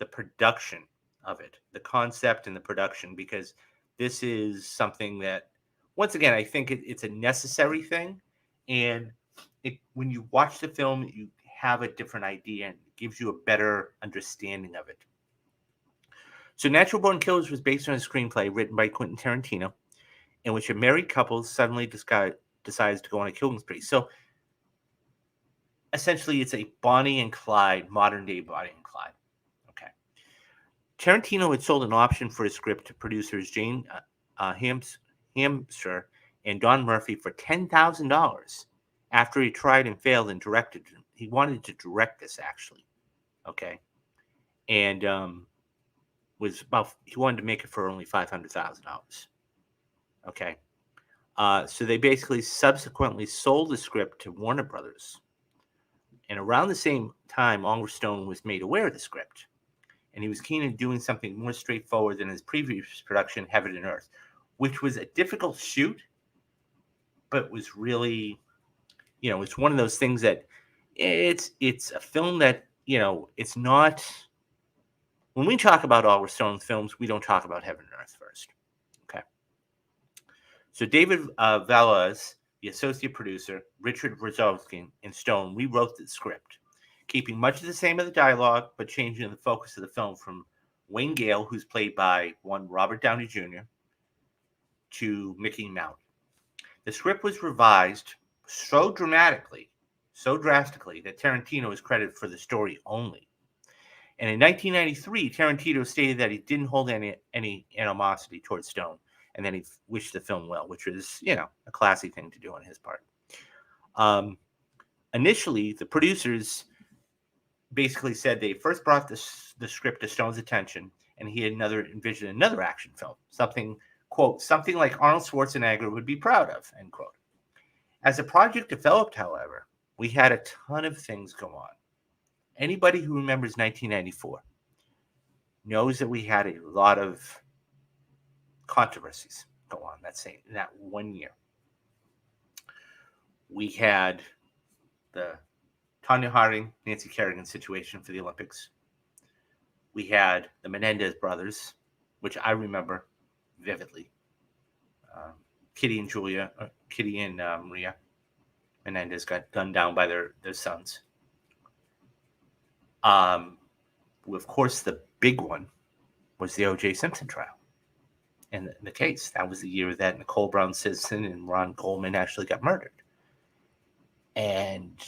the production of it, the concept and the production, because this is something that, once again, I think it's a necessary thing. And when you watch the film, you have a different idea and it gives you a better understanding of it. So Natural Born Killers was based on a screenplay written by Quentin Tarantino, in which a married couple suddenly decides to go on a killing spree. So essentially, it's a Bonnie and Clyde, modern day Bonnie and Clyde. Okay. Tarantino had sold an option for his script to producers Jane Hamster and Don Murphy for $10,000 after he tried and failed and directed. He wanted to direct this, actually. Okay. And he wanted to make it for only $500,000. Okay. So they basically subsequently sold the script to Warner Brothers. And around the same time, Oliver Stone was made aware of the script. And he was keen on doing something more straightforward than his previous production, Heaven and Earth, which was a difficult shoot, but was really, it's one of those things that it's a film that, it's not. When we talk about Oliver Stone's films, we don't talk about Heaven and Earth first. Okay. So David Valas, the associate producer, Richard Wazowski, and Stone rewrote the script, keeping much of the same of the dialogue, but changing the focus of the film from Wayne Gale, who's played by one Robert Downey Jr., to Mickey Mouse. The script was revised so drastically, that Tarantino is credited for the story only. And in 1993, Tarantino stated that he didn't hold any animosity towards Stone, and then he wished the film well, which was, a classy thing to do on his part. Initially, the producers basically said they first brought the script to Stone's attention, and he had envisioned another action film, something, quote, something like Arnold Schwarzenegger would be proud of, end quote. As the project developed, however, we had a ton of things go on. Anybody who remembers 1994 knows that we had a lot of controversies go on that 1 year. We had the Tonya Harding, Nancy Kerrigan situation for the Olympics. We had the Menendez brothers, which I remember vividly. Kitty and Maria Menendez got gunned down by their sons. Of course, the big one was the O.J. Simpson trial. And the case, that was the year that Nicole Brown Simpson and Ron Goldman actually got murdered. And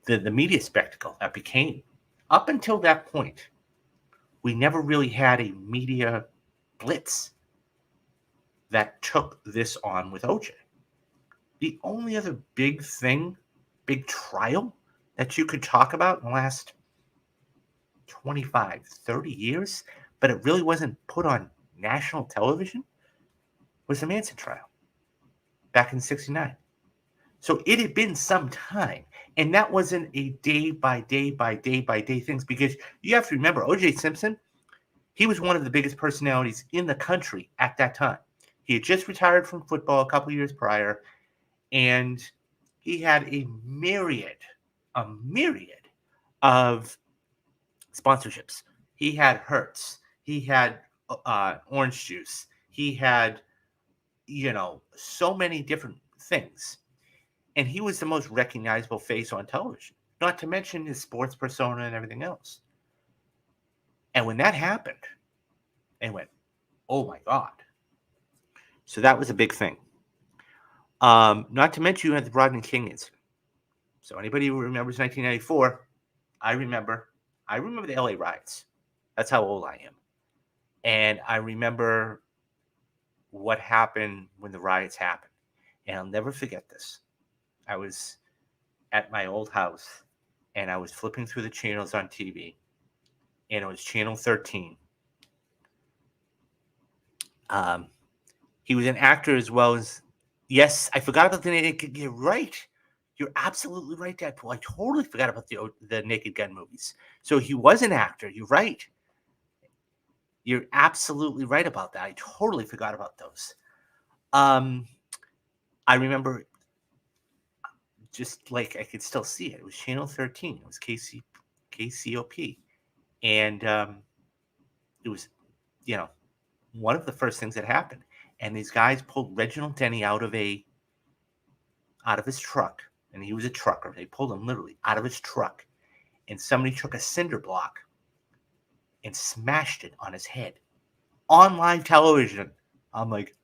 the media spectacle that became, up until that point, we never really had a media blitz that took this on with O.J. The only other big trial that you could talk about in the last 25, 30 years, but it really wasn't put on national television, was the Manson trial back in 1969. So it had been some time, and that wasn't a day by day things, because you have to remember, O.J. Simpson, he was one of the biggest personalities in the country at that time. He had just retired from football a couple years prior, and he had a myriad of sponsorships. He had Hertz. He had orange juice. He had, so many different things. And he was the most recognizable face on television, not to mention his sports persona and everything else. And when that happened, they went, oh my God. So that was a big thing. Not to mention you had the Rodney King incident. So anybody who remembers 1994, I remember the LA riots. That's how old I am. And I remember what happened when the riots happened. And I'll never forget this. I was at my old house, and I was flipping through the channels on TV, and it was Channel 13. He was an actor as well as, yes, I forgot about the Naked Gun. You're right. You're absolutely right, Deadpool. I totally forgot about the Naked Gun movies. So he was an actor. You're right. You're absolutely right about that. I totally forgot about those. I remember, just like I could still see it. It was Channel 13. It was KCOP. And it was, you know, one of the first things that happened. And these guys pulled Reginald Denny out of his truck, and he was a trucker. They pulled him literally out of his truck, and somebody took a cinder block and smashed it on his head on live television. I'm like,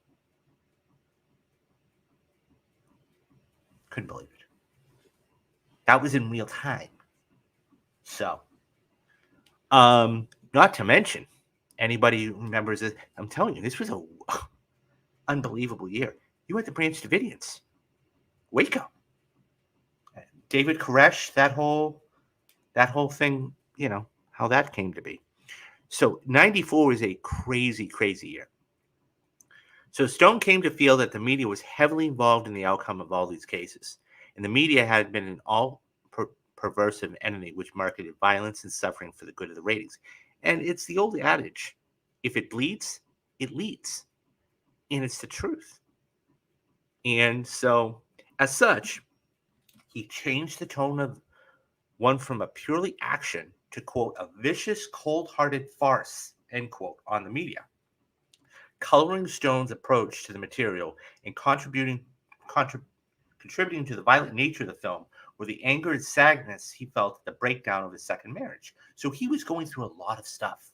couldn't believe it. That was in real time. So, not to mention, anybody who remembers it, I'm telling you, this was a unbelievable year. You had the Branch Davidians, Waco, David Koresh, that whole thing. How that came to be. So 94 was a crazy, crazy year. So Stone came to feel that the media was heavily involved in the outcome of all these cases, and the media had been an all-perversive entity which marketed violence and suffering for the good of the ratings. And it's the old adage, if it bleeds, it leads. And it's the truth. And so, as such, he changed the tone of one from a purely action to, quote, a vicious, cold-hearted farce, end quote, on the media, coloring Stone's approach to the material and contributing to the violent nature of the film were the anger and sadness he felt at the breakdown of his second marriage. So he was going through a lot of stuff.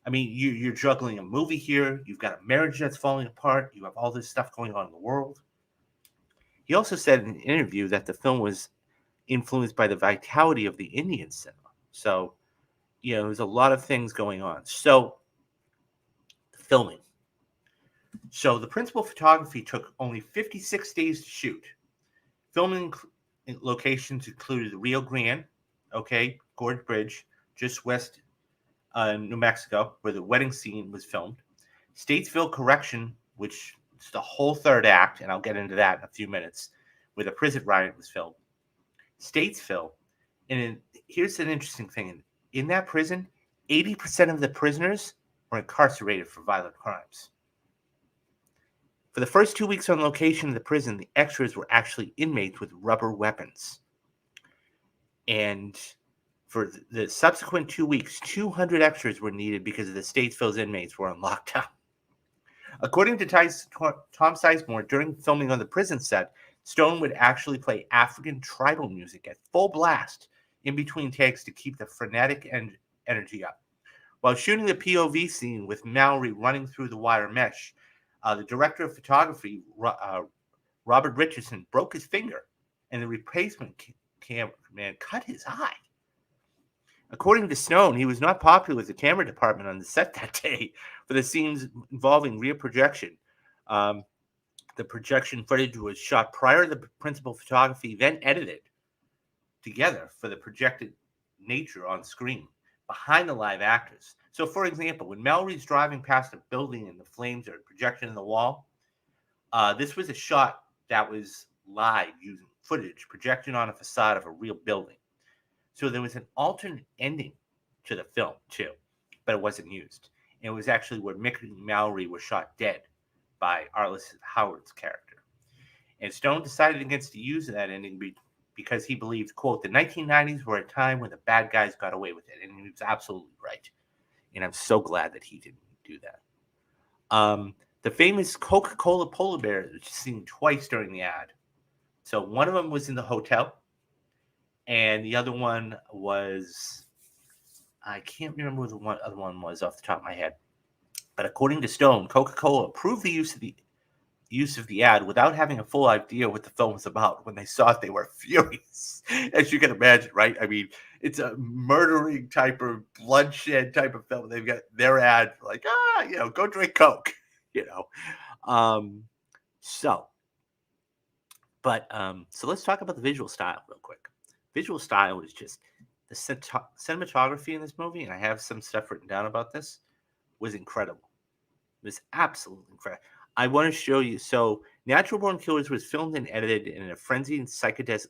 I mean, you're juggling a movie here. You've got a marriage that's falling apart. You have all this stuff going on in the world. He also said in an interview that the film was influenced by the vitality of the Indian cinema. So, there's a lot of things going on. So, the filming. So, the principal photography took only 56 days to shoot. Filming locations included the Rio Grande, Gorge Bridge, just west New Mexico, where the wedding scene was filmed. Statesville Correction, which is the whole third act, and I'll get into that in a few minutes, where the prison riot was filmed. Statesville, and here's an interesting thing. In that prison, 80% of the prisoners were incarcerated for violent crimes. For the first 2 weeks on location in the prison, the extras were actually inmates with rubber weapons. And for the subsequent 2 weeks, 200 extras were needed because the Statesville's inmates were on lockdown. According to Tom Sizemore, during filming on the prison set, Stone would actually play African tribal music at full blast in between takes to keep the frenetic energy up. While shooting the POV scene with Mallory running through the wire mesh, the director of photography, Robert Richardson, broke his finger, and the replacement cameraman cut his eye. According to Stone, he was not popular with the camera department on the set that day for the scenes involving rear projection. The projection footage was shot prior to the principal photography, then edited together for the projected nature on screen behind the live actors. So, for example, when Mallory's driving past a building and the flames are projected in the wall, this was a shot that was live using footage projected on a facade of a real building. So there was an alternate ending to the film, too, but it wasn't used. It was actually where Mick and Mallory were shot dead by Arliss Howard's character. And Stone decided against the use of that ending because he believed, quote, the 1990s were a time when the bad guys got away with it. And he was absolutely right. And I'm so glad that he didn't do that. The famous Coca-Cola polar bear is seen twice during the ad. So one of them was in the hotel, and the other one was, I can't remember what the other one was off the top of my head. But according to Stone, Coca-Cola approved the use of the ad without having a full idea what the film was about. When they saw it, they were furious, as you can imagine, right? I mean, it's a murdering type of bloodshed type of film. They've got their ad like, go drink Coke, So let's talk about the visual style real quick. Visual style is just the cinematography in this movie, and I have some stuff written down about this, was incredible. It was absolutely incredible. I want to show you. So, Natural Born Killers was filmed and edited in a frenzied psychedelic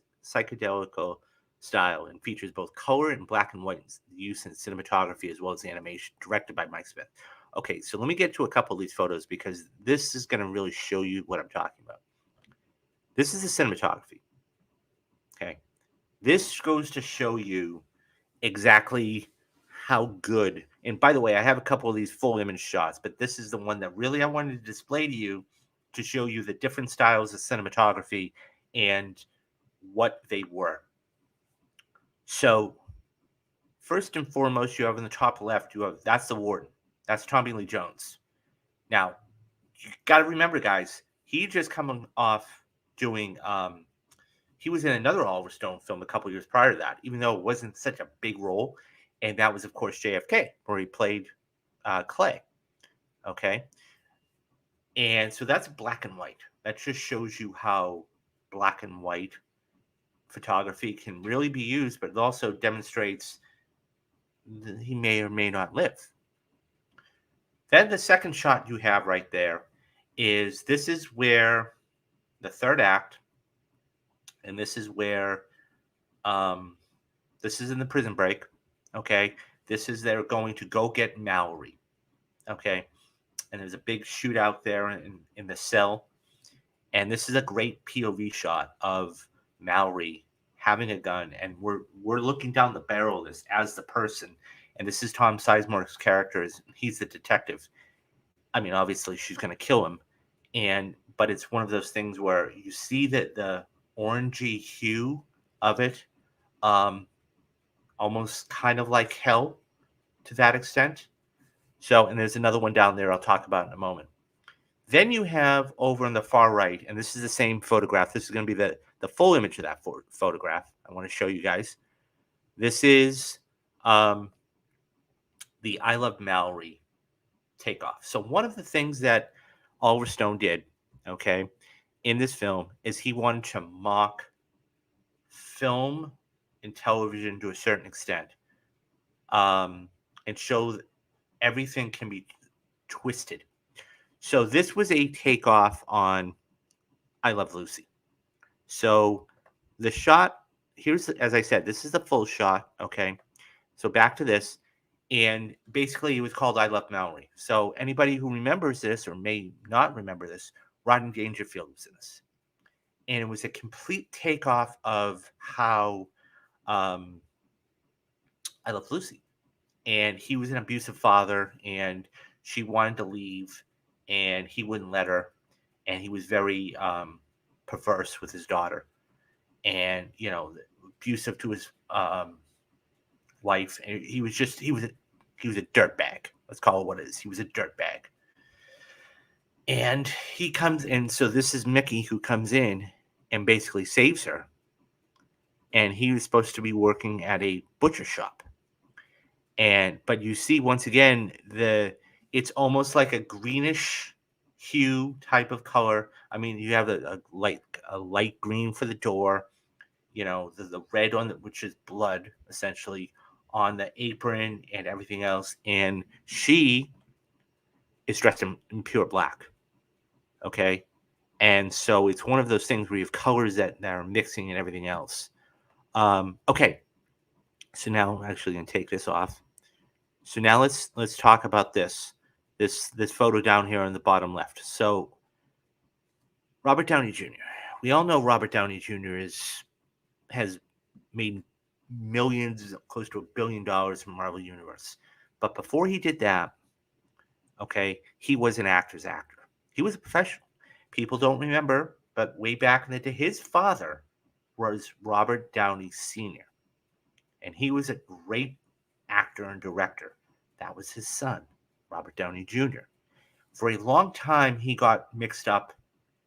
style and features both color and black and white use in cinematography as well as animation, directed by Mike Smith. Okay, so let me get to a couple of these photos because this is going to really show you what I'm talking about. This is the cinematography. Okay. This goes to show you exactly how good. And by the way, I have a couple of these full image shots, but this is the one that really I wanted to display to you to show you the different styles of cinematography and what they were. So, first and foremost, you have in the top left, that's the warden. That's Tommy Lee Jones. Now, you got to remember, guys, he just coming off doing. He was in another Oliver Stone film a couple years prior to that, even though it wasn't such a big role, and that was, of course, JFK, where he played Clay. Okay, and so that's black and white. That just shows you how black and white photography can really be used, but it also demonstrates that he may or may not live. Then the second shot you have right there is this is where the third act, and this is where this is in the prison break. Okay, this is they're going to go get Mallory. Okay, and there's a big shootout there in the cell, and this is a great POV shot of Mallory having a gun, and we're looking down the barrel of this as the person, and this is Tom Sizemore's character. He's the detective. I mean, obviously she's going to kill him, but it's one of those things where you see that the orangey hue of it, almost kind of like hell to that extent. So, and there's another one down there I'll talk about in a moment. Then you have over on the far right, and this is the same photograph. This is going to be the full image of that photograph. I want to show you guys. This is the I Love Mallory takeoff. So one of the things that Oliver Stone did, okay, in this film is he wanted to mock film and television to a certain extent, and show that everything can be twisted. So this was a takeoff on I Love Lucy. So the shot here's, as I said, this is the full shot. Okay, so back to this, and basically it was called I Love Mallory. So anybody who remembers this or may not remember this, Rodney Dangerfield was in this, and it was a complete takeoff of how I Love Lucy. And he was an abusive father, and she wanted to leave, and he wouldn't let her, and he was very perverse with his daughter, and abusive to his wife. And he was a dirtbag. Let's call it what it is. He was a dirtbag, and he comes in. So this is Mickey who comes in and basically saves her, and he was supposed to be working at a butcher shop. But you see once again it's almost like a greenish hue type of color. I mean, you have a light green for the door, the red on which is blood essentially on the apron and everything else, and she is dressed in pure black. Okay, and so it's one of those things where you have colors that are mixing and everything else. Okay, so now I'm actually going to take this off. So now let's talk about this photo down here on the bottom left. So Robert Downey Jr. We all know Robert Downey Jr. has made millions, close to $1 billion from Marvel Universe. But before he did that, okay, he was an actor's actor. He was a professional. People don't remember, but way back in the day, his father was Robert Downey Sr., and he was a great actor and director. That was his son, Robert Downey Jr. For a long time, he got mixed up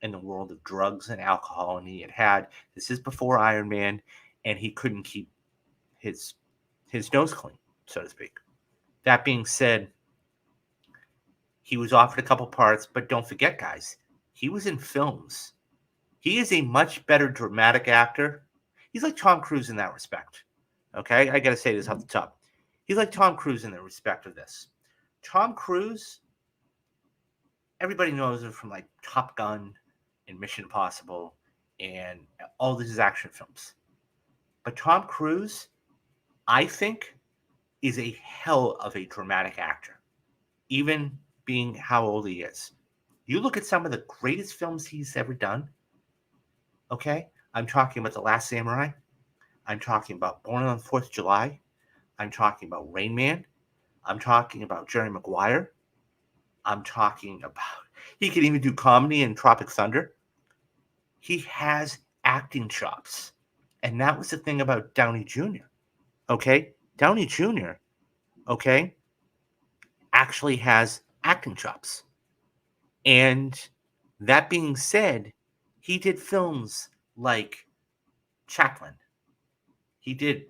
in the world of drugs and alcohol, and this is before Iron Man, and he couldn't keep his nose clean, so to speak. That being said, he was offered a couple parts, but don't forget, guys, he was in films. He is a much better dramatic actor. He's like Tom Cruise in that respect. Okay, I got to say this off the top. He's like Tom Cruise in the respect of this. Tom Cruise, everybody knows him from like Top Gun and Mission Impossible and all these action films. But Tom Cruise, I think, is a hell of a dramatic actor, even being how old he is. You look at some of the greatest films he's ever done, okay? I'm talking about The Last Samurai. I'm talking about Born on the 4th of July. I'm talking about Rain Man. I'm talking about Jerry Maguire. I'm talking about, he can even do comedy in Tropic Thunder. He has acting chops. And that was the thing about Downey Jr. Okay? Downey Jr., okay, actually has acting chops. And that being said, he did films like Chaplin. He did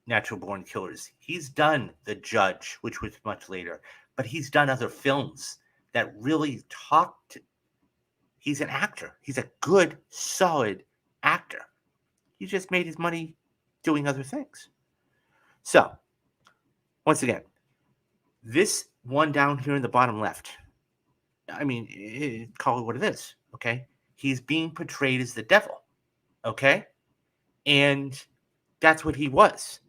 Natural Born Killers. He's done The Judge, which was much later, but he's done other films that really talked. He's an actor. He's a good, solid actor. He just made his money doing other things. So, once again, this one down here in the bottom left, I mean, call it what it is, okay? He's being portrayed as the devil, okay? And that's what he was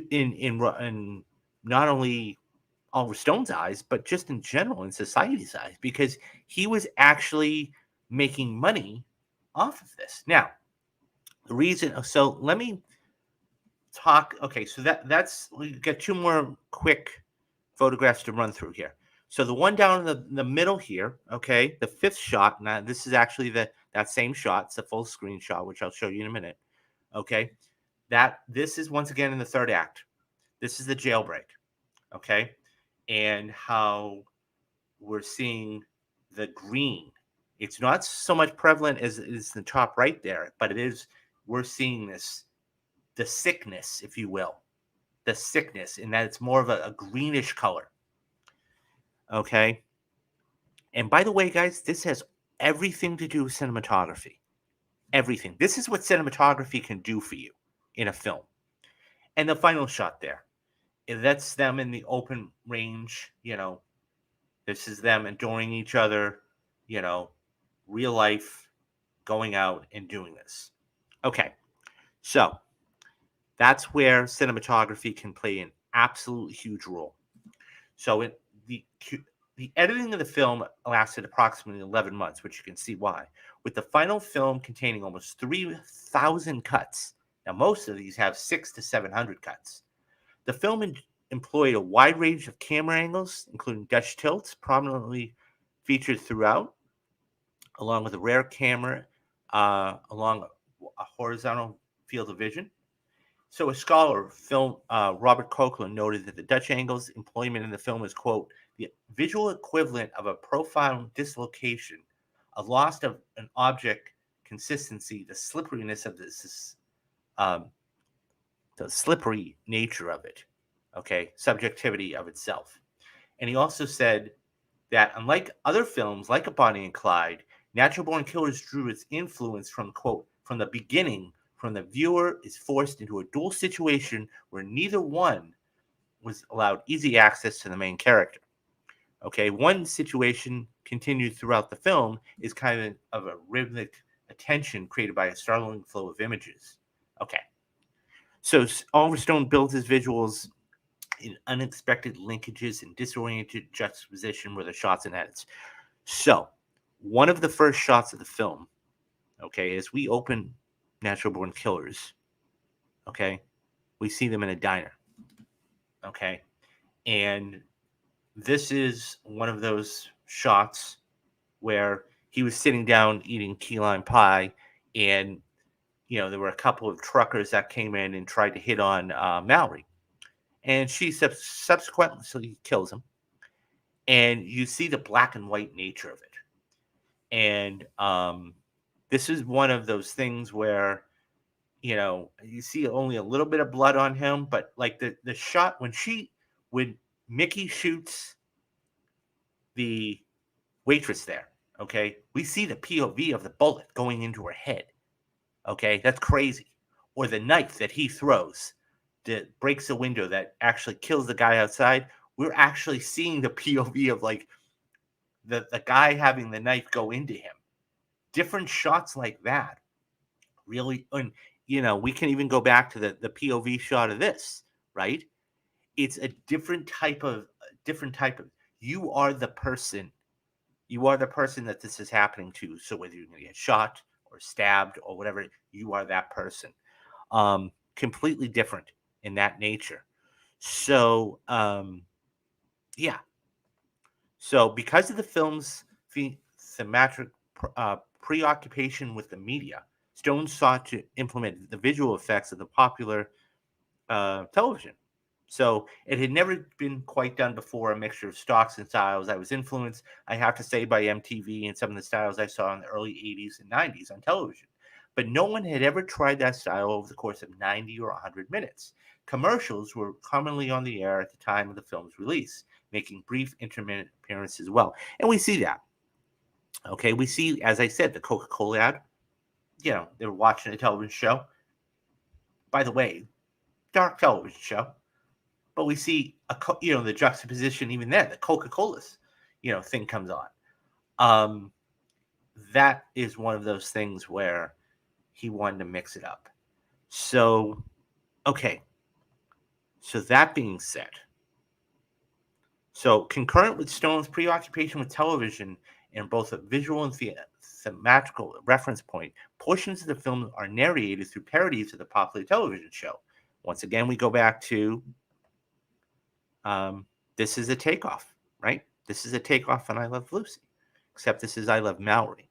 in not only Oliver Stone's eyes, but just in general in society's eyes, because he was actually making money off of this. Now, the reason, so let me talk. Okay, so that's we got two more quick photographs to run through here. So the one down in the middle here, okay, the fifth shot. Now this is actually that same shot. It's a full screen shot, which I'll show you in a minute. Okay, this is once again in the third act. This is the jailbreak. Okay, and how we're seeing the green. It's not so much prevalent as the top right there, but it is. We're seeing the sickness, if you will, the sickness, in that it's more of a greenish color. Okay. And by the way, guys, this has everything to do with cinematography. Everything. This is what cinematography can do for you in a film. And the final shot there, that's them in the open range. This is them adoring each other, you know, real life, going out and doing this. Okay. So that's where cinematography can play an absolutely huge role. So the editing of the film lasted approximately 11 months, which you can see why, with the final film containing almost 3,000 cuts. Now, most of these have 600 to 700 cuts. The film employed a wide range of camera angles, including Dutch tilts, prominently featured throughout, along with a rare camera along a horizontal field of vision. So a scholar, film Robert Coughlin, noted that the Dutch angles employment in the film is, quote, the visual equivalent of a profound dislocation, a loss of an object consistency, the slipperiness of this, the slippery nature of it, okay, subjectivity of itself. And he also said that unlike other films like A Bonnie and Clyde, Natural Born Killers drew its influence from, quote, from the beginning, from the viewer is forced into a dual situation where neither one was allowed easy access to the main character. Okay, one situation continued throughout the film is kind of a rhythmic attention created by a startling flow of images. Okay, so Oliver Stone built his visuals in unexpected linkages and disoriented juxtaposition with the shots and edits. So, one of the first shots of the film, okay, as we open Natural Born Killers, okay, we see them in a diner, okay, and this is one of those shots where he was sitting down eating key lime pie, and there were a couple of truckers that came in and tried to hit on Mallory, and she subsequently kills him, and you see the black and white nature of it. And this is one of those things where you see only a little bit of blood on him, but like the shot when Mickey shoots the waitress there, okay, we see the POV of the bullet going into her head. Okay, that's crazy. Or the knife that he throws that breaks a window that actually kills the guy outside. We're actually seeing the POV of like the guy having the knife go into him. Different shots like that really, and we can even go back to the POV shot of this, right? It's a different type of, you are the person that this is happening to. So whether you're going to get shot or stabbed or whatever, you are that person. Completely different in that nature. So, yeah. So, because of the film's thematic preoccupation with the media, Stone sought to implement the visual effects of the popular television. So it had never been quite done before, a mixture of stocks and styles. I was influenced, I have to say, by MTV and some of the styles I saw in the early 80s and 90s on television. But no one had ever tried that style over the course of 90 or 100 minutes. Commercials were commonly on the air at the time of the film's release, making brief intermittent appearances as well. And we see that. Okay, we see, as I said, the Coca-Cola ad. They were watching a television show. By the way, dark television show. But we see the juxtaposition even then, the Coca-Cola's, thing comes on. That is one of those things where he wanted to mix it up. So, okay. So that being said, so concurrent with Stone's preoccupation with television in both a visual and thematical reference point, portions of the film are narrated through parodies of the popular television show. Once again, we go back to this is a takeoff, right? This is a takeoff on I Love Lucy, except this is I Love Mallory.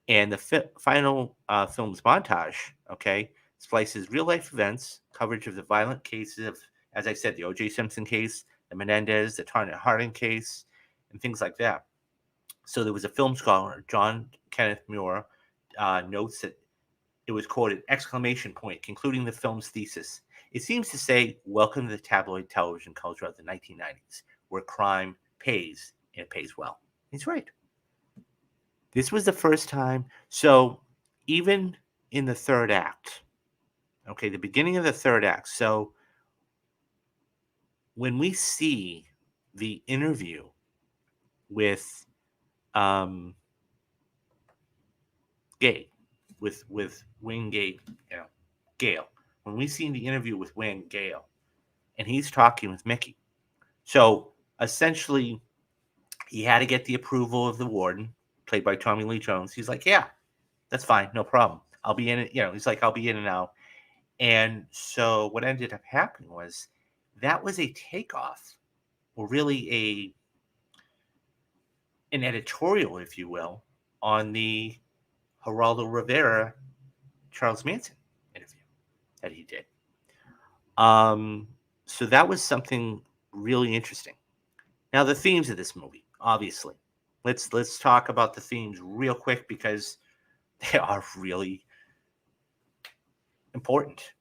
And the final film's montage, okay, splices real life events, coverage of the violent cases of, as I said, the O.J. Simpson case, the Menendez, the Tarnett Harding case, and things like that. So there was a film scholar, John Kenneth Muir, notes that it was quoted exclamation point, concluding the film's thesis. It seems to say, welcome to the tabloid television culture of the 1990s, where crime pays, and it pays well. He's right. This was the first time. So even in the third act, okay, the beginning of the third act. So when we see the interview with Gay, with Wayne Gale, when we see the interview with Wayne Gale, and he's talking with Mickey. So essentially, he had to get the approval of the warden, played by Tommy Lee Jones. He's like, yeah, that's fine, no problem. I'll be in it. He's like, I'll be in and out. And so what ended up happening was that was a takeoff, or really an editorial, if you will, on the Geraldo Rivera, Charles Manson interview that he did. So that was something really interesting. Now, the themes of this movie, obviously. Let's talk about the themes real quick because they are really important.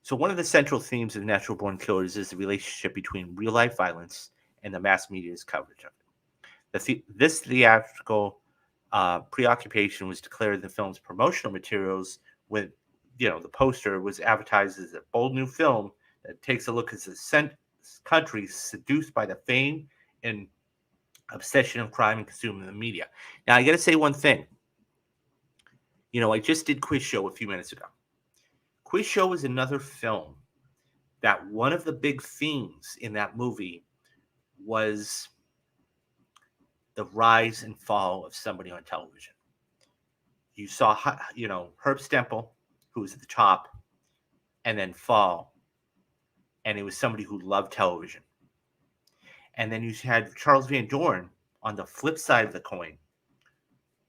So one of the central themes of Natural Born Killers is the relationship between real-life violence and the mass media's coverage of it. This theatrical preoccupation was declared in the film's promotional materials when, the poster was advertised as a bold new film that takes a look at the country seduced by the fame and obsession of crime and consuming the media. Now, I got to say one thing. I just did Quiz Show a few minutes ago. Quiz Show was another film that one of the big themes in that movie was the rise and fall of somebody on television. You saw, Herb Stempel, who was at the top, and then fall. And it was somebody who loved television. And then you had Charles Van Doren on the flip side of the coin,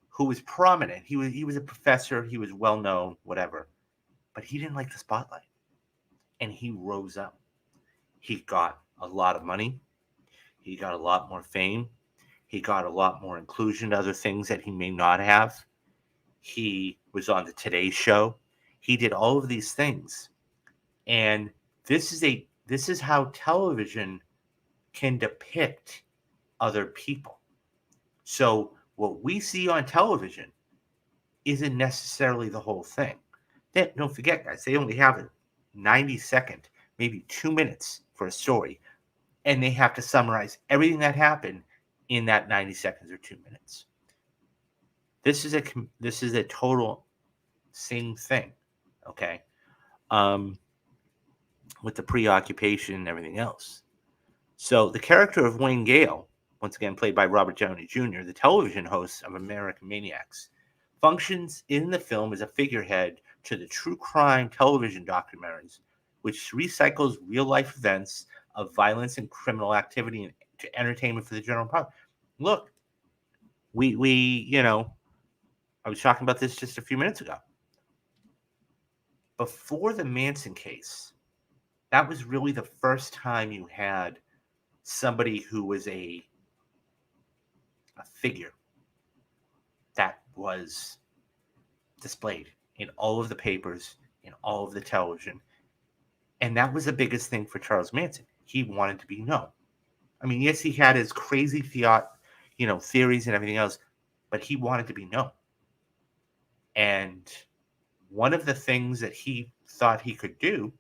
who was prominent. He was a professor. He was well known, whatever. But he didn't like the spotlight. And he rose up. He got a lot of money. He got a lot more fame. He got a lot more inclusion to other things that he may not have. He was on the Today Show. He did all of these things. And this is how television can depict other people. So what we see on television isn't necessarily the whole thing. Don't forget, guys, they only have a 90-second, maybe 2 minutes for a story, and they have to summarize everything that happened in that 90 seconds or 2 minutes. This is a total same thing, okay? With the preoccupation and everything else. So the character of Wayne Gale, once again played by Robert Downey Jr., the television host of American Maniacs, functions in the film as a figurehead to the true crime television documentaries which recycles real life events of violence and criminal activity to entertainment for the general public. Look, we I was talking about this just a few minutes ago. Before the Manson case, that was really the first time you had somebody who was a figure that was displayed in all of the papers, in all of the television. And that was the biggest thing for Charles Manson. He wanted to be known. I mean, yes, he had his crazy theories and everything else, but he wanted to be known. And one of the things that he thought he could do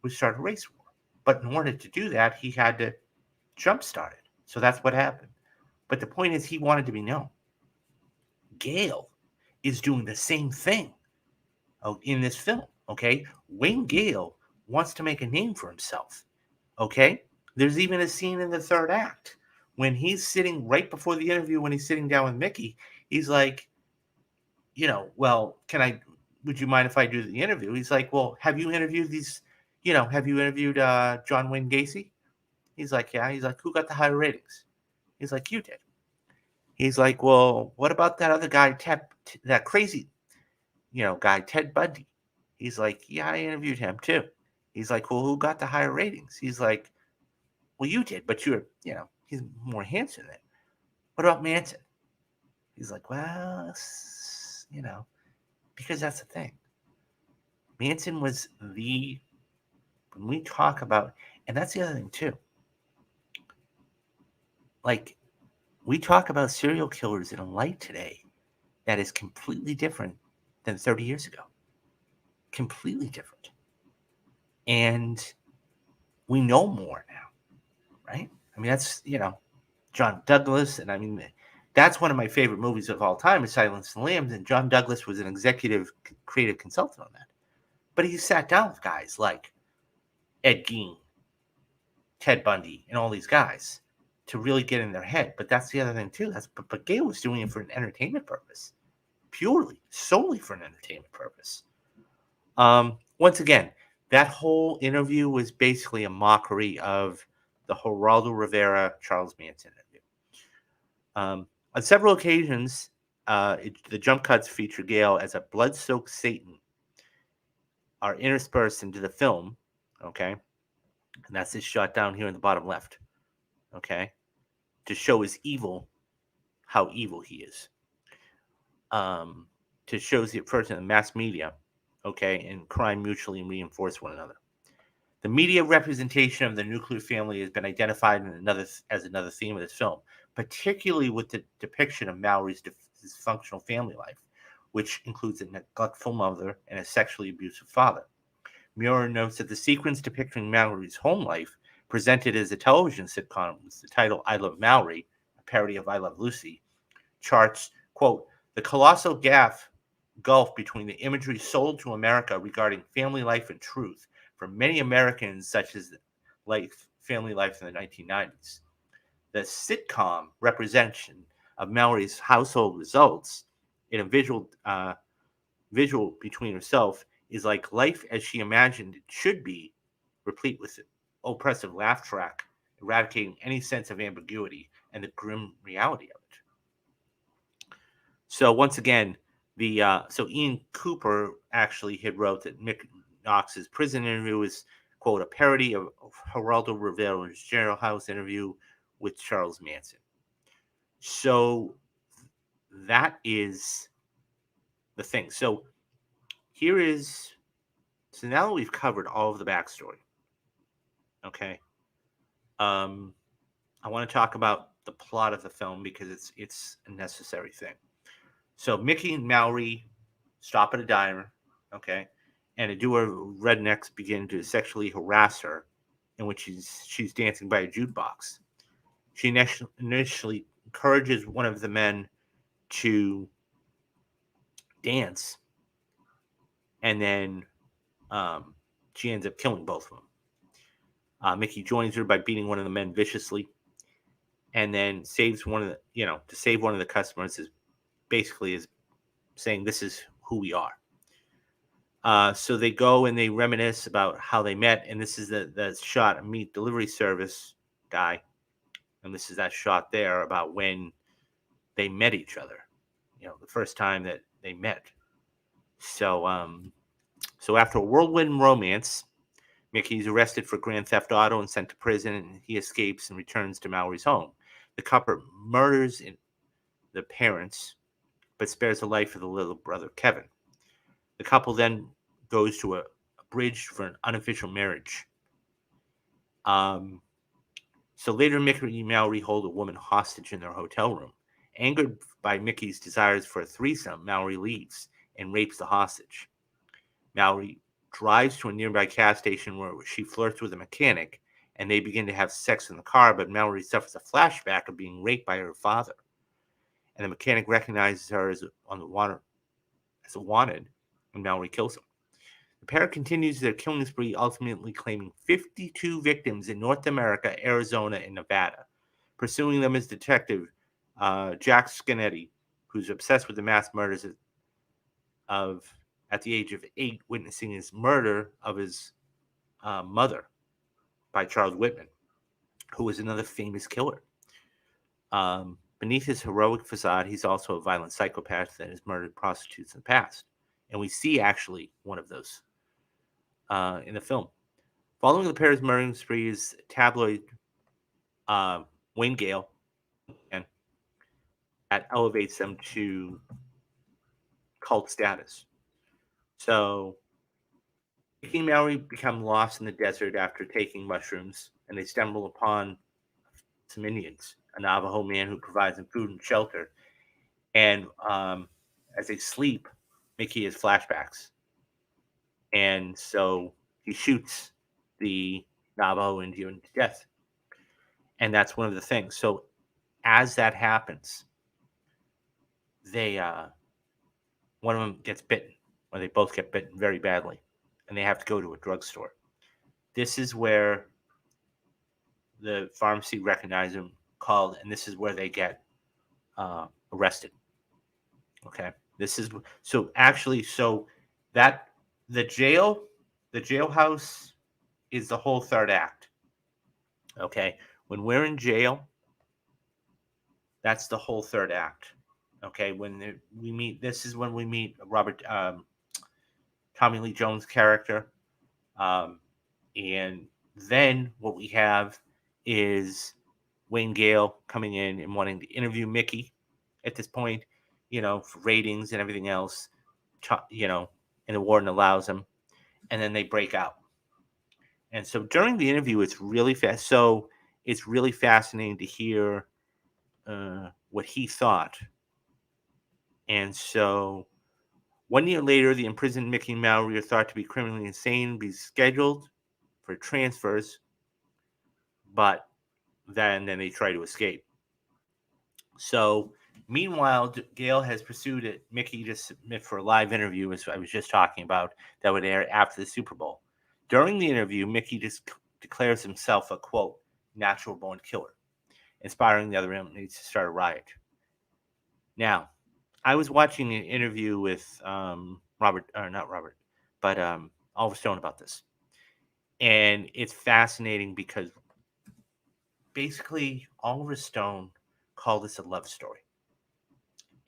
was start a race war. But in order to do that, he had to jumpstart it. So that's what happened. But the point is, he wanted to be known. Gale is doing the same thing in this film, okay? Wayne Gale wants to make a name for himself, okay? There's even a scene in the third act when he's sitting right before the interview, when he's sitting down with Mickey, he's like, well, would you mind if I do the interview? He's like, well, have you interviewed John Wayne Gacy? He's like, yeah. He's like, who got the higher ratings? He's like, you did. He's like, well, what about that other guy, that crazy, guy, Ted Bundy? He's like, yeah, I interviewed him too. He's like, well, who got the higher ratings? He's like, well, you did, but he's more handsome than. What about Manson? He's like, well, because that's the thing. Manson was when we talk about, and that's the other thing too. Like, we talk about serial killers in a light today that is completely different than 30 years ago. Completely different. And we know more now, right? I mean, that's, John Douglas, and I mean, that's one of my favorite movies of all time is Silence of the Lambs, and John Douglas was an executive creative consultant on that. But he sat down with guys like Ed Gein, Ted Bundy, and all these guys to really get in their head. But that's the other thing too. But Gale was doing it for an entertainment purpose, solely for an entertainment purpose. Once again, that whole interview was basically a mockery of the Geraldo Rivera Charles Manson interview. On several occasions, the jump cuts feature Gale as a blood-soaked Satan are interspersed into the film, okay? And that's this shot down here in the bottom left, okay? To show how evil he is. To show the first in the mass media, okay, and crime mutually reinforce one another. The media representation of the nuclear family has been identified as another theme of this film, particularly with the depiction of Mallory's dysfunctional family life, which includes a neglectful mother and a sexually abusive father. Muir notes that the sequence depicting Mallory's home life, presented as a television sitcom with the title I Love Mallory, a parody of I Love Lucy, charts, quote, the colossal gulf between the imagery sold to America regarding family life and truth for many Americans, such as family life in the 1990s. The sitcom representation of Mallory's household results in a visual between herself is like life as she imagined it should be, replete with oppressive laugh track, eradicating any sense of ambiguity and the grim reality of it. So once again, so Ian Cooper actually had wrote that Mick Knox's prison interview is, quote, a parody of Geraldo Rivera's jailhouse interview with Charles Manson. So that is the thing. So now that we've covered all of the backstory, okay, I want to talk about the plot of the film because it's a necessary thing. So Mickey and Mallory stop at a diner, okay, and a duo of rednecks begin to sexually harass her, in which she's dancing by a jukebox. She initially encourages one of the men to dance, and then she ends up killing both of them. Mickey joins her by beating one of the men viciously, and then saves one of the, to save one of the customers is basically saying, this is who we are. So they go and they reminisce about how they met, and this is the shot of meat delivery service guy, and this is that shot there about when they met each other. The first time that they met. So, so after a whirlwind romance, Mickey is arrested for grand theft auto and sent to prison, and he escapes and returns to Mallory's home. The couple murders the parents, but spares the life of the little brother, Kevin. The couple then goes to a bridge for an unofficial marriage. Um, so later, Mickey and Mallory hold a woman hostage in their hotel room. Angered by Mickey's desires for a threesome, Mallory leaves and rapes the hostage. Mallory drives to a nearby gas station where she flirts with a mechanic, and they begin to have sex in the car, but Mallory suffers a flashback of being raped by her father. And the mechanic recognizes her as a wanted, and Mallory kills him. The pair continues their killing spree, ultimately claiming 52 victims in North America, Arizona, and Nevada. Pursuing them is Detective Jack Scanetti, who's obsessed with the mass murders of, at the age of 8, witnessing his murder of his mother by Charles Whitman, who was another famous killer. Beneath his heroic facade, he's also a violent psychopath that has murdered prostitutes in the past. And we see actually one of those in the film. Following the pair's murdering sprees, tabloid Wayne Gale, and that elevates them to cult status. So Mickey and Mallory become lost in the desert after taking mushrooms, and they stumble upon some Indians, a Navajo man who provides them food and shelter. And as they sleep, Mickey has flashbacks. And so he shoots the Navajo Indian to death. And that's one of the things. So as that happens, they one of them gets bitten, or they both get bitten very badly, and they have to go to a drugstore. This is where the pharmacy recognizes them, called, and this is where they get arrested. Okay, this is so actually so that the jailhouse is the whole third act. Okay, when we're in jail, that's the whole third act. Okay, we meet, this is when we meet Tommy Lee Jones' character, and then what we have is Wayne Gale coming in and wanting to interview Mickey at this point, for ratings and everything else, and the warden allows him, and then they break out. And so during the interview, it's really fast. So it's really fascinating to hear what he thought. And so 1 year later, the imprisoned Mickey and Mallory are thought to be criminally insane, be scheduled for transfers, but then they try to escape. So meanwhile, Gail has pursued it. Mickey to submit for a live interview, as I was just talking about, that would air after the Super Bowl. During the interview, Mickey just declares himself a, quote, natural born killer, inspiring the other inmates to start a riot. Now, I was watching an interview with Oliver Stone about this. And it's fascinating because basically Oliver Stone called this a love story.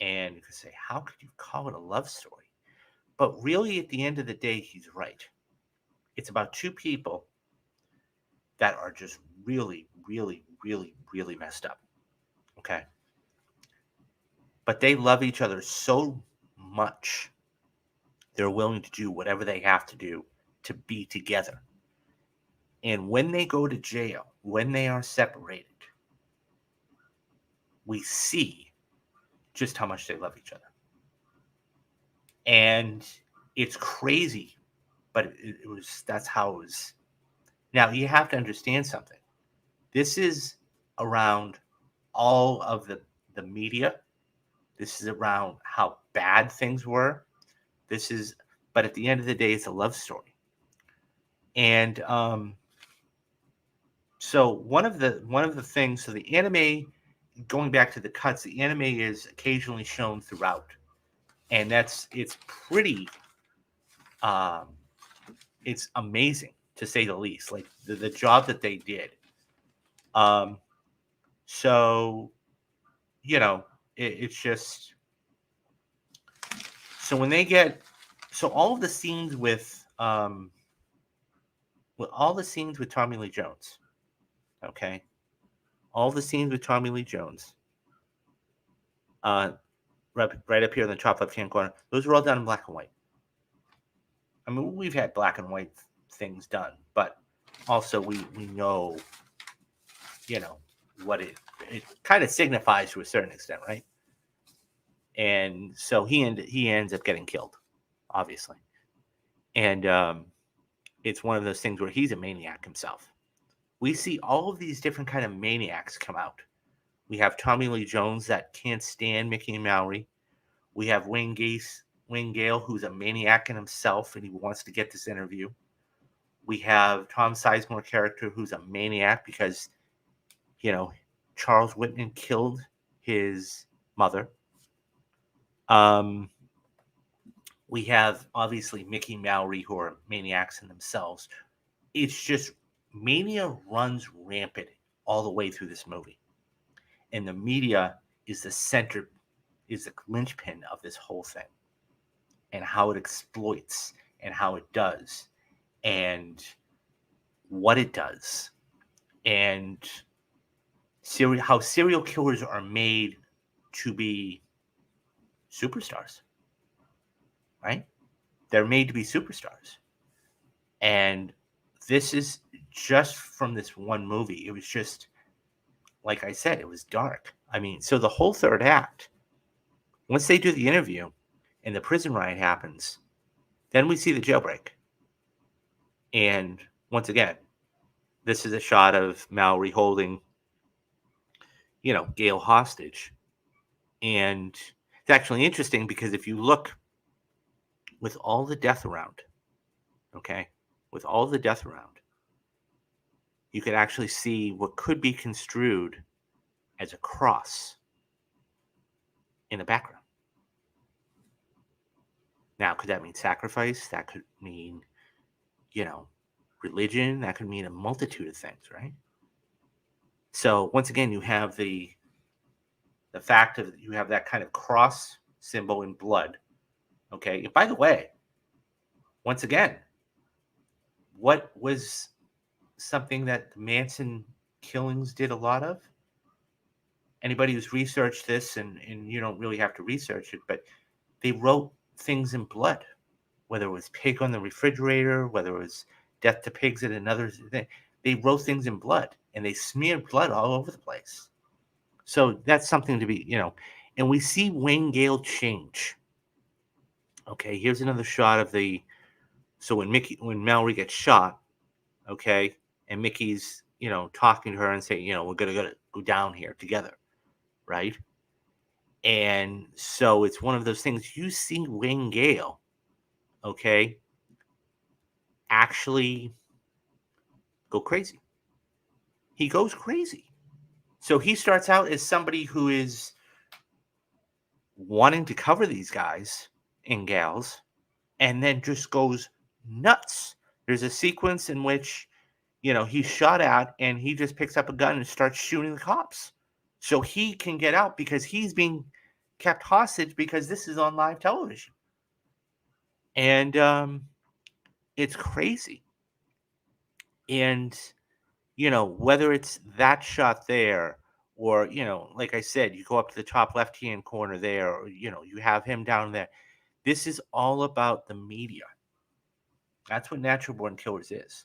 And you could say, how could you call it a love story? But really, at the end of the day, he's right. It's about two people that are just really, really, really, really messed up. Okay. But they love each other so much, they're willing to do whatever they have to do to be together. And when they go to jail, when they are separated, we see just how much they love each other. And it's crazy, but that's how it was. Now, you have to understand something. This is around all of the media. This is around how bad things were. But at the end of the day, it's a love story. And so one of the things, so the anime, going back to the cuts, the anime is occasionally shown throughout, and it's pretty Um, it's amazing to say the least. Like the job that they did. Um, so it's just so when they get so all of the scenes with all the scenes with Tommy Lee Jones, okay, all the scenes with Tommy Lee Jones, uh, right up here in the top left hand corner, those were all done in black and white. I mean, we've had black and white things done, but also we know, you know, what it kind of signifies to a certain extent, right? And so he ends up getting killed, obviously, and it's one of those things where he's a maniac himself. We see all of these different kind of maniacs come out. We have Tommy Lee Jones that can't stand Mickey and Mallory. We have Wayne Gale, who's a maniac in himself, and he wants to get this interview. We have Tom Sizemore character, who's a maniac because, you know, Charles Whitman killed his mother. We have obviously Mickey and Mallory, who are maniacs in themselves. It's just mania runs rampant all the way through this movie, and the media is the linchpin of this whole thing, and how it exploits and how it does and what it does, and how serial killers are made to be superstars, right? They're made to be superstars. And this is just from this one movie. It was just, like I said, it was dark. I mean, so the whole third act, once they do the interview and the prison riot happens, then we see the jailbreak. And once again, this is a shot of Mallory holding, Gail hostage. And it's actually interesting because if you look with all the death around, okay, with all the death around, you could actually see what could be construed as a cross in the background. Now, could that mean sacrifice? That could mean, you know, religion. That could mean a multitude of things, right? So once again, you have the fact of you have that kind of cross symbol in blood. Okay. And by the way, once again, what was something that the Manson killings did a lot of? Anybody who's researched this, and you don't really have to research it, but they wrote things in blood, whether it was pig on the refrigerator, whether it was death to pigs at another thing. They wrote things in blood, and they smeared blood all over the place. So that's something to be, and we see Wayne Gale change. Okay, here's another shot of so when Mallory gets shot, okay, and Mickey's, talking to her and saying, we're gonna go down here together, right? And so it's one of those things you see Wayne Gale, okay, actually go crazy. He goes crazy. So he starts out as somebody who is wanting to cover these guys and gals, and then just goes nuts. There's a sequence in which, he's shot at and he just picks up a gun and starts shooting the cops. So he can get out because he's being kept hostage because this is on live television. And it's crazy. And, whether it's that shot there or, like I said, you go up to the top left-hand corner there, or, you have him down there. This is all about the media. That's what Natural Born Killers is.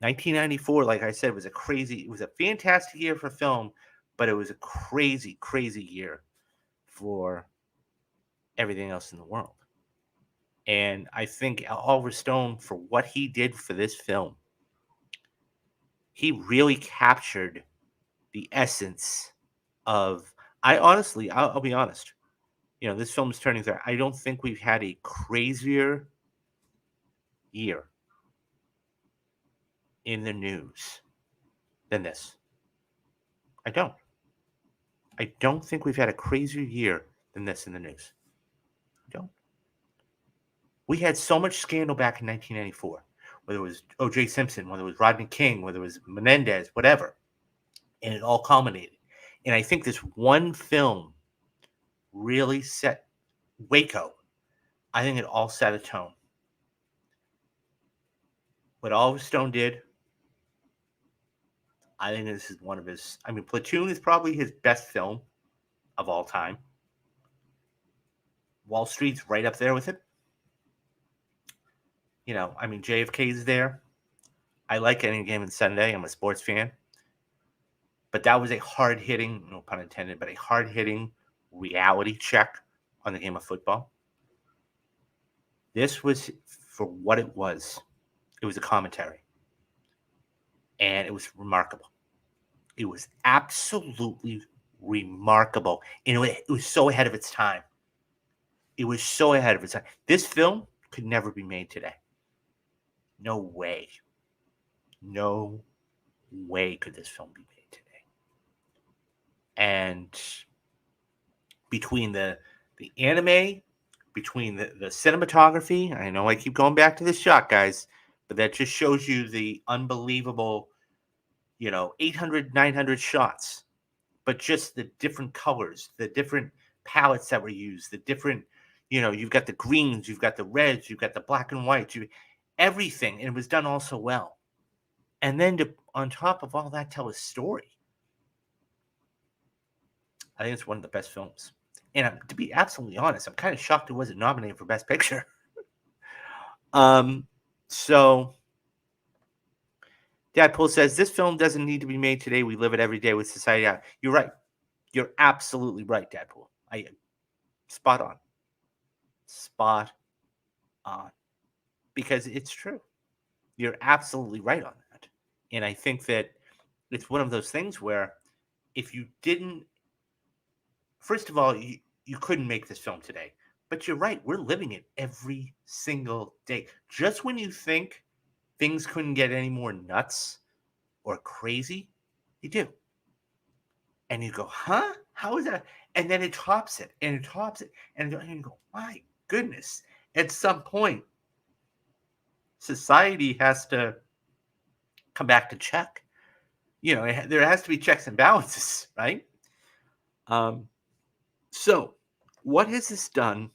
1994, like I said, it was a fantastic year for film, but it was a crazy, crazy year for everything else in the world. And I think Oliver Stone, for what he did for this film, he really captured the essence of. I'll be honest. This film is turning 30. I don't think we've had a crazier year in the news than this. I don't. I don't think we've had a crazier year than this in the news. I don't. We had so much scandal back in 1994, whether it was O.J. Simpson, whether it was Rodney King, whether it was Menendez, whatever, and it all culminated. And I think this one film really set Waco. I think it all set a tone. What Oliver Stone did, I think this is one of his. I mean, Platoon is probably his best film of all time. Wall Street's right up there with it. I mean, JFK's there. I like Any Given Sunday. I'm a sports fan. But that was a hard hitting, no pun intended, but a hard hitting reality check on the game of football. This was for what it was. It was a commentary. And it was remarkable. It was absolutely remarkable. And it was so ahead of its time. It was so ahead of its time. This film could never be made today. No way. No way could this film be made today. And between the anime, between the cinematography, I know I keep going back to this shot, guys, but that just shows you the unbelievable, 800, 900 shots, but just the different colors, the different palettes that were used, the different, you've got the greens, you've got the reds, you've got the black and white, everything, and it was done all so well. And then on top of all that, tell a story. I think it's one of the best films. And to be absolutely honest, I'm kind of shocked it wasn't nominated for Best Picture. So Deadpool says, this film doesn't need to be made today. We live it every day with society. You're right. You're absolutely right, Deadpool. Spot on. Spot on. Because it's true. You're absolutely right on that. And I think that it's one of those things where if you didn't, first of all, you couldn't make this film today. But you're right. We're living it every single day. Just when you think things couldn't get any more nuts or crazy, you do. And you go, huh? How is that? And then it tops it, and it tops it. And you go, my goodness. At some point, society has to come back to check. There has to be checks and balances, right? So, what has this done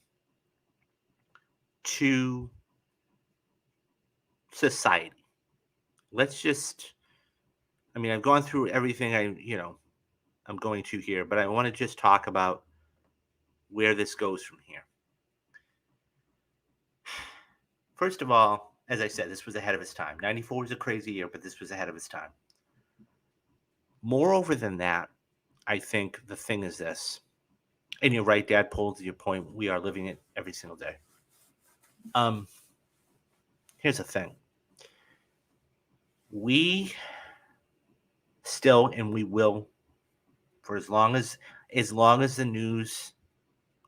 to society? I've gone through everything I'm going to here, but I want to just talk about where this goes from here. First of all, as I said, this was ahead of its time. 94 was a crazy year, but this was ahead of its time. Moreover than that, I think the thing is this, and you're right, Dad pulled to your point, we are living it every single day. Here's the thing. We still, and we will, for as long as the news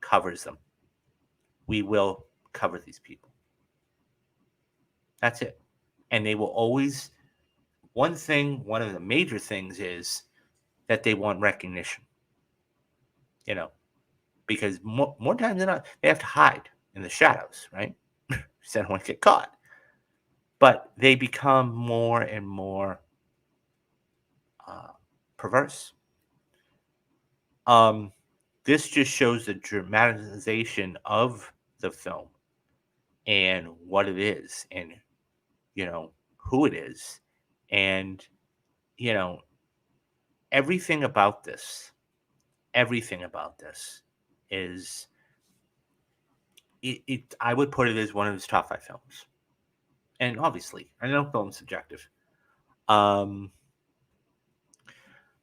covers them, we will cover these people. That's it. And they will always, one of the major things is that they want recognition. Because more times than not, they have to hide in the shadows, right? So they don't want to get caught. But they become more and more perverse. This just shows the dramatization of the film and what it is and, who it is. And, everything about this is, I would put it as one of his top 5 films. And obviously, I know film's subjective. I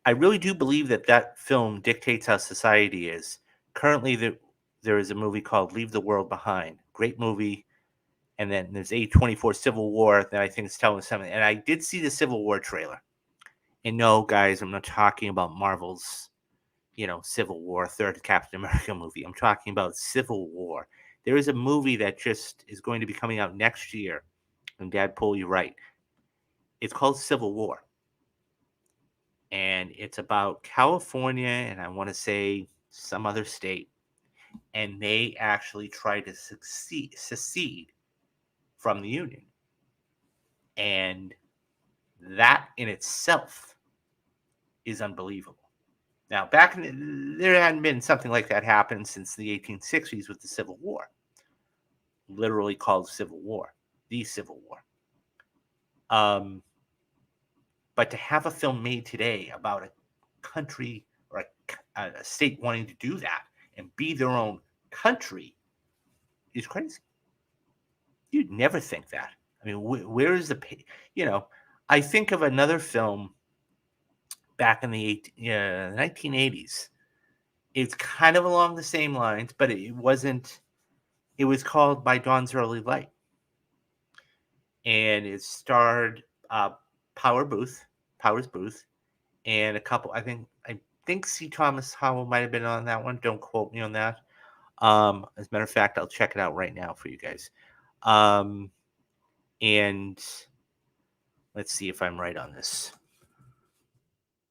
really do believe that film dictates how society is. Currently, there is a movie called Leave the World Behind. Great movie. And then there's A24 Civil War that I think is telling something. And I did see the Civil War trailer. And no, guys, I'm not talking about Marvel's, Civil War, third Captain America movie. I'm talking about Civil War. There is a movie that just is going to be coming out next year. And Dad Pull, you're right. It's called Civil War. And it's about California and I want to say some other state. and they actually try to secede from the Union. And that in itself is unbelievable. Now, there hadn't been something like that happen since the 1860s with the Civil War, literally called Civil War, the Civil War. But to have a film made today about a country or a state wanting to do that and be their own country is crazy. You'd never think that. I mean, where is I think of another film back in the 1980s. It's kind of along the same lines, but it wasn't. It was called By Dawn's Early Light, and it starred Powers Booth, and a couple. I think C. Thomas Howell might have been on that one. Don't quote me on that. As a matter of fact, I'll check it out right now for you guys. And let's see if I'm right on this.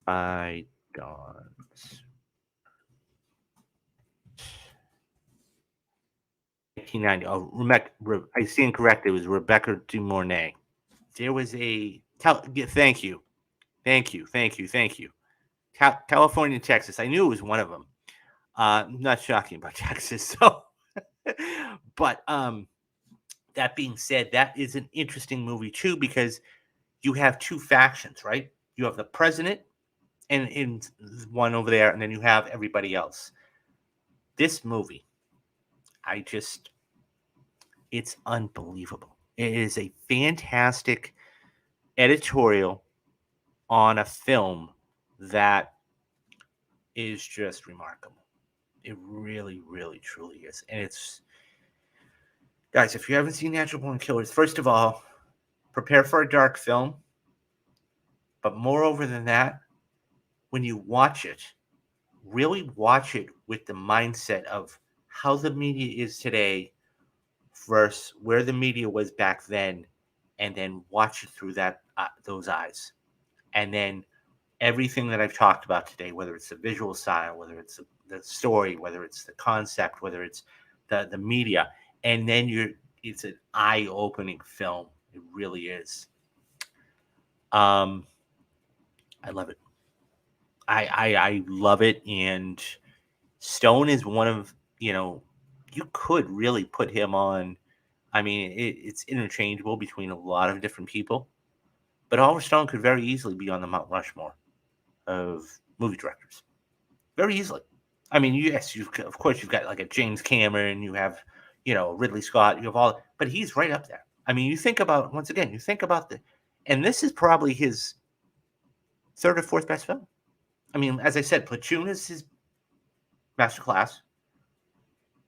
By Dawn's 1990. Oh, I stand corrected. It was Rebecca De Mornay. There was thank you. California, Texas. I knew it was one of them. Not shocking about Texas. So, but that being said, that is an interesting movie too, because you have two factions, right? You have the president and one over there, and then you have everybody else. This movie, it's unbelievable. It is a fantastic editorial on a film that is just remarkable. It really, really, truly is. And guys, if you haven't seen Natural Born Killers, first of all, prepare for a dark film. But moreover than that, when you watch it, really watch it with the mindset of how the media is today versus where the media was back then, and then watch it through those eyes. And then everything that I've talked about today, whether it's the visual style, whether it's the story, whether it's the concept, whether it's the media, and then it's an eye-opening film. It really is. I love it. I love it. And Stone is one of, you could really put him on. I mean, it's interchangeable between a lot of different people, but Oliver Stone could very easily be on the Mount Rushmore of movie directors. Very easily. I mean, yes, of course you've got like a James Cameron, you have, Ridley Scott, you have but he's right up there. I mean, you think about and this is probably his third or fourth best film. I mean, as I said, Platoon is his masterclass.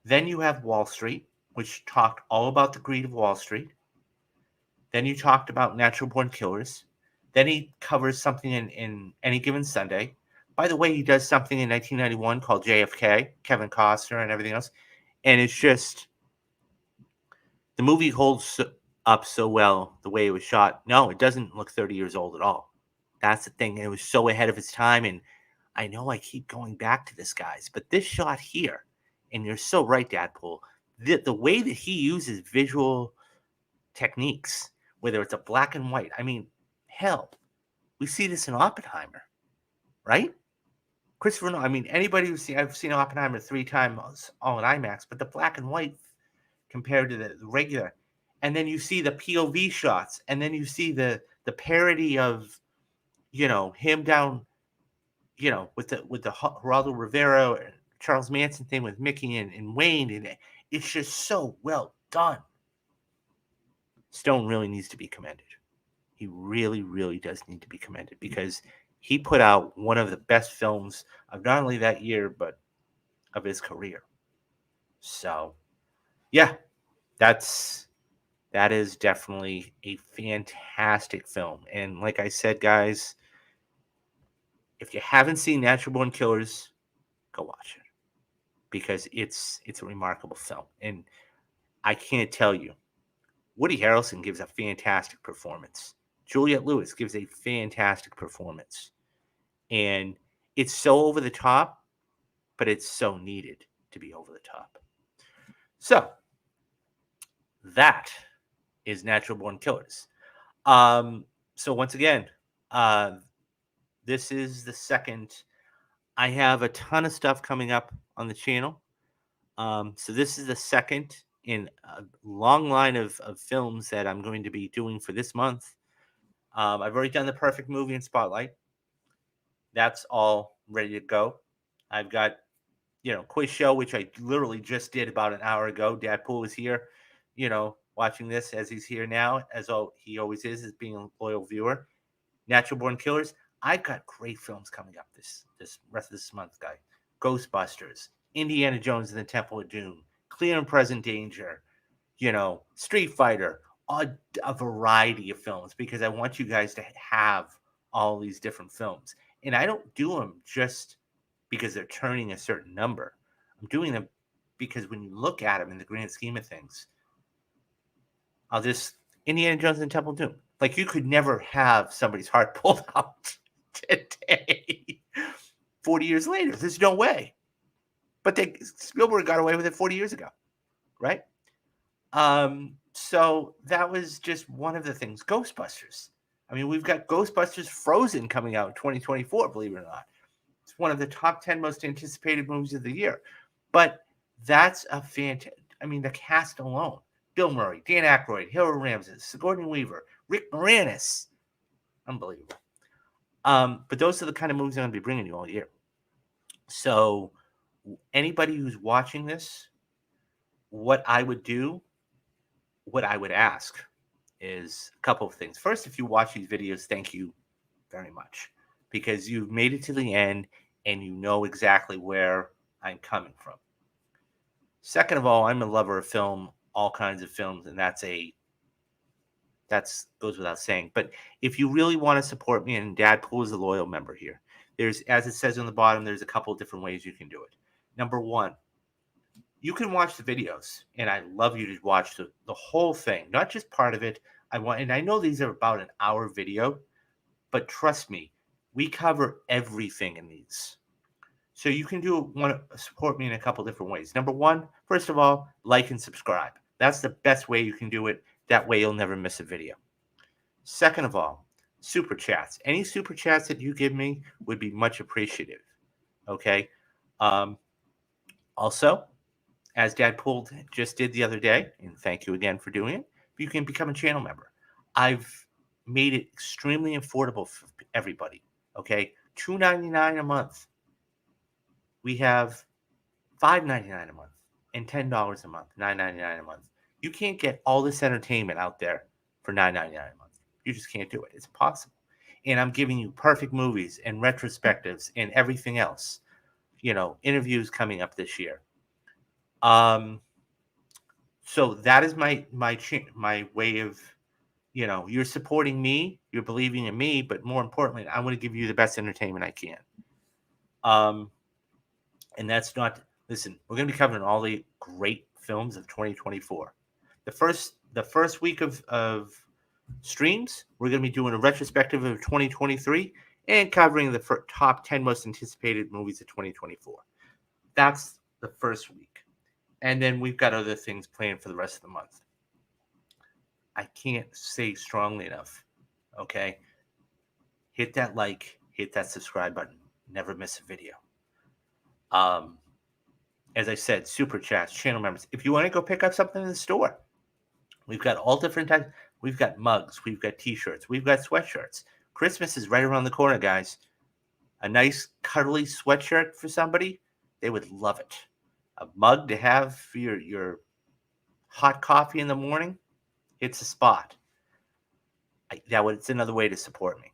Then you have Wall Street, which talked all about the greed of Wall Street. Then you talked about Natural Born Killers. Then he covers something in Any Given Sunday. By the way, he does something in 1991 called JFK, Kevin Costner and everything else. And it's just, the movie holds up so well the way it was shot. No, it doesn't look 30 years old at all. That's the thing. It was so ahead of its time. And I know I keep going back to this, guys, but this shot here, and you're so right, Dadpool, the way that he uses visual techniques, whether it's a black and white, I mean, hell, we see this in Oppenheimer, right? Christopher Nolan, I mean, I've seen Oppenheimer 3 times all in IMAX, but the black and white compared to the regular, and then you see the POV shots, and then you see the parody of, him down, with the Geraldo Rivera and Charles Manson thing with Mickey and Wayne, and it's just so well done. Stone really needs to be commended. He really, really does need to be commended, because he put out one of the best films of not only that year, but of his career. So, yeah, that is definitely a fantastic film. And like I said, guys, if you haven't seen Natural Born Killers, go watch it, because it's a remarkable film. And I can't tell you, Woody Harrelson gives a fantastic performance. Juliette Lewis gives a fantastic performance. And it's so over the top, but it's so needed. to be over the top. So that is Natural Born Killers. So once again, uh, this is the second. I have a ton of stuff coming up on the channel. So this is the second in a long line of films that I'm going to be doing for this month. I've already done the Perfect Movie and Spotlight. That's all ready to go. I've got, quiz show, which I literally just did about an hour ago. Dad Pool was here, watching this as he's here now, as he always is, as being a loyal viewer. Natural Born Killers. I've got great films coming up this rest of this month, guy. Ghostbusters, Indiana Jones and the Temple of Doom, Clear and Present Danger, Street Fighter, a variety of films, because I want you guys to have all these different films. And I don't do them just because they're turning a certain number. I'm doing them because when you look at them in the grand scheme of things, Indiana Jones and Temple of Doom. Like, you could never have somebody's heart pulled out today. 40 years later, there's no way. But Spielberg got away with it 40 years ago, right? So that was just one of the things. Ghostbusters. I mean, we've got Ghostbusters Frozen coming out in 2024, believe it or not. It's one of the top 10 most anticipated movies of the year. But that's a fantastic, the cast alone. Bill Murray, Dan Aykroyd, Harold Ramis, Sigourney Weaver, Rick Moranis. Unbelievable. But those are the kind of movies I'm going to be bringing you all year. So anybody who's watching this, what I would ask is a couple of things. First, if you watch these videos, thank you very much, because you've made it to the end and you know exactly where I'm coming from. Second of all, I'm a lover of film, all kinds of films, and that goes without saying. But if you really want to support me, and Dad Pool is a loyal member here, there's, as it says on the bottom, there's a couple of different ways you can do it. Number one, you can watch the videos, and I love you to watch the whole thing, not just part of it. And I know these are about an hour video, but trust me, we cover everything in these. So you can support me in a couple different ways. Number one, first of all, like and subscribe. That's the best way you can do it. That way you'll never miss a video. Second of all, super chats. Any super chats that you give me would be much appreciative. Okay. Also, as Dad Pool just did the other day, and thank you again for doing it, you can become a channel member. I've made it extremely affordable for everybody. Okay. $2.99 a month. We have $5.99 a month and $10 a month, $9.99 a month. You can't get all this entertainment out there for $9.99 a month. You just can't do it. It's impossible. And I'm giving you perfect movies and retrospectives and everything else. Interviews coming up this year. So that is my way of, you're supporting me, you're believing in me, but more importantly, I want to give you the best entertainment I can. And that's not, listen, we're going to be covering all the great films of 2024. The first week of streams, we're going to be doing a retrospective of 2023 and covering the top 10 most anticipated movies of 2024. That's the first week. And then we've got other things planned for the rest of the month. I can't say strongly enough, okay? Hit that like, hit that subscribe button. Never miss a video. As I said, super chats, channel members. If you want to go pick up something in the store, we've got all different types. We've got mugs, we've got t-shirts, we've got sweatshirts. Christmas is right around the corner, guys. A nice cuddly sweatshirt for somebody, they would love it. A mug to have for your hot coffee in the morning, it's a spot. It's another way to support me.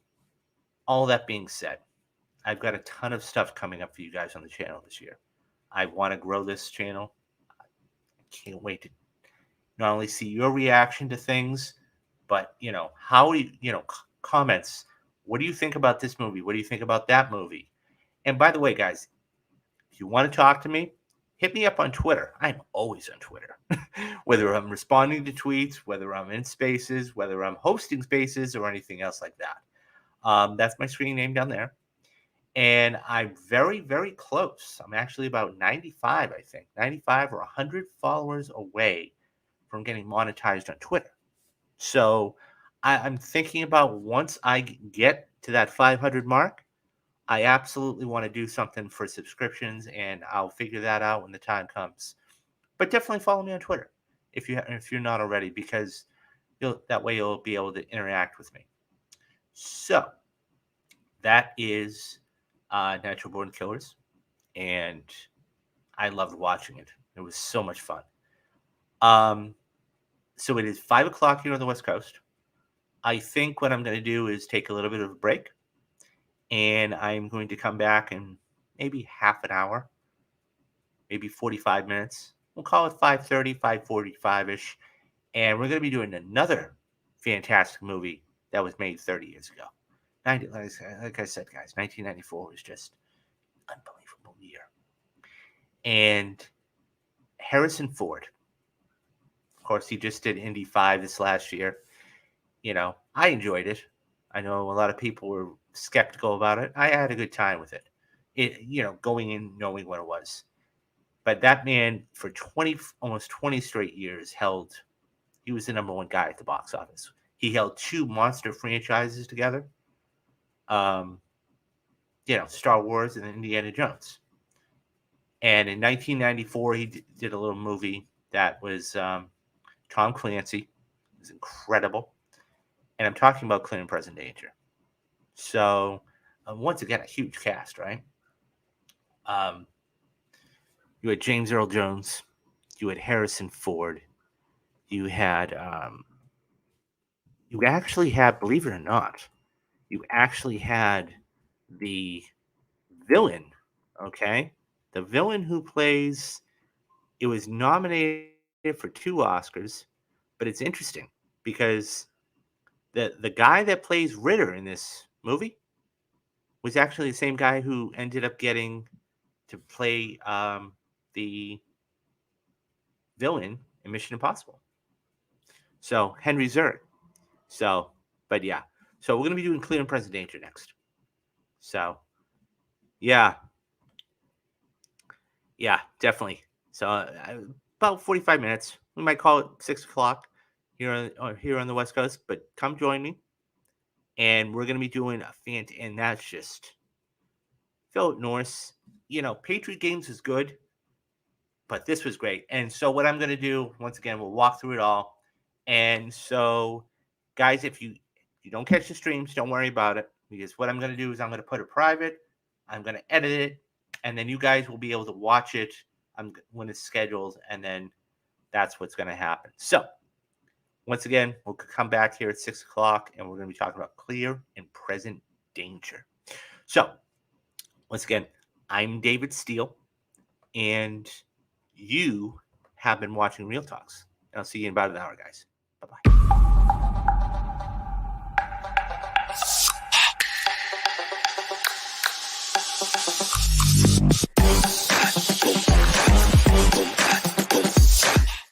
All that being said, I've got a ton of stuff coming up for you guys on the channel this year. I want to grow this channel. I can't wait to not only see your reaction to things, but, how do you, comments. What do you think about this movie? What do you think about that movie? And by the way, guys, if you want to talk to me, hit me up on Twitter. I'm always on Twitter. Whether I'm responding to tweets, whether I'm in spaces, whether I'm hosting spaces or anything else like that. That's my screen name down there. And I'm very, very close. I'm actually about 95, I think, 95 or 100 followers away from getting monetized on Twitter. So I'm thinking about once I get to that 500 mark, I absolutely want to do something for subscriptions, and I'll figure that out when the time comes. But definitely follow me on Twitter if you're not already, because that way you'll be able to interact with me. So that is Natural Born Killers, and I loved watching it. It was so much fun. Um, so it is 5 o'clock here on the West Coast. I think what I'm going to do is take a little bit of a break, and I'm going to come back in maybe half an hour, maybe 45 minutes. We'll call it 5:30, 5:45-ish, and we're going to be doing another fantastic movie that was made 30 years ago. Like I said, guys, 1994 was just an unbelievable year. And Harrison Ford, of course, he just did Indy 5 this last year. I enjoyed it. I know a lot of people were skeptical about it. I had a good time with it. Going in knowing what it was. But that man, for almost 20 straight years, he was the number one guy at the box office. He held two monster franchises together. Um, Star Wars and Indiana Jones. And in 1994, he did a little movie that was Tom Clancy. It was incredible. And I'm talking about Clear and Present Danger. So, once again, a huge cast, right? Um, you had James Earl Jones. You had Harrison Ford. You had, you actually had, believe it or not, you actually had the villain, okay? The villain who plays, it was nominated for 2 Oscars, but it's interesting because the guy that plays Ritter in this movie was actually the same guy who ended up getting to play the villain in Mission Impossible. So Henry Zurich. So, but yeah. So we're gonna be doing Clear and Present Danger next. So yeah, yeah, definitely. So about 45 minutes. We might call it 6 o'clock here on the West Coast. But come join me, and we're gonna be doing and that's just Philip Norris. Patriot Games is good, but this was great. And so what I'm going to do, once again, we'll walk through it all. And so, guys, if you don't catch the streams, don't worry about it, because what I'm going to do is I'm going to put it private. I'm going to edit it, and then you guys will be able to watch it when it's scheduled, and then that's what's going to happen. So once again, we'll come back here at 6 o'clock, and we're going to be talking about Clear and Present Danger. So once again, I'm David Steele, and you have been watching Real Talks. And I'll see you in about an hour, guys. Bye-bye.